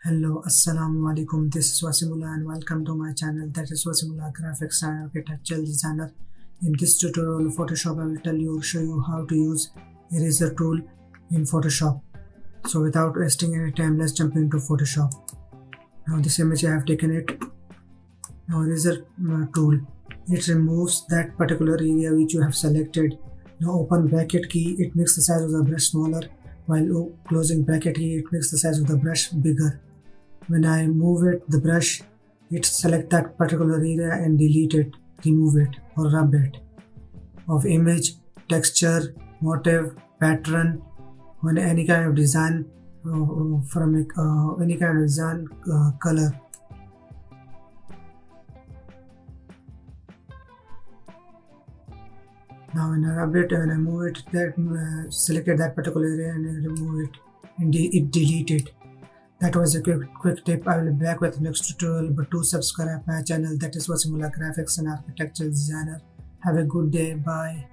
Hello, Assalamu alaikum. This is Wasimullah and welcome to my channel, that is Wasimullah Graphics and Architectural Designer. In this tutorial of Photoshop, I will show you how to use eraser tool in Photoshop. So without wasting any time, let's jump into Photoshop. Now this image I have taken it. Now eraser tool, it removes that particular area which you have selected. Now open bracket key, it makes the size of the brush smaller, while closing bracket key, it makes the size of the brush bigger. When I move it, the brush, it select that particular area and delete it, remove it or rub it. Of image, texture, motif, pattern, when any kind of design any kind of design color. Now when I rub it and I move it, that selected that particular area and I remove it and it delete it. That was a quick tip. I will be back with next tutorial, but do subscribe my channel, that is Wasimullah Graphics and Architectural Designer. Have a good day. Bye.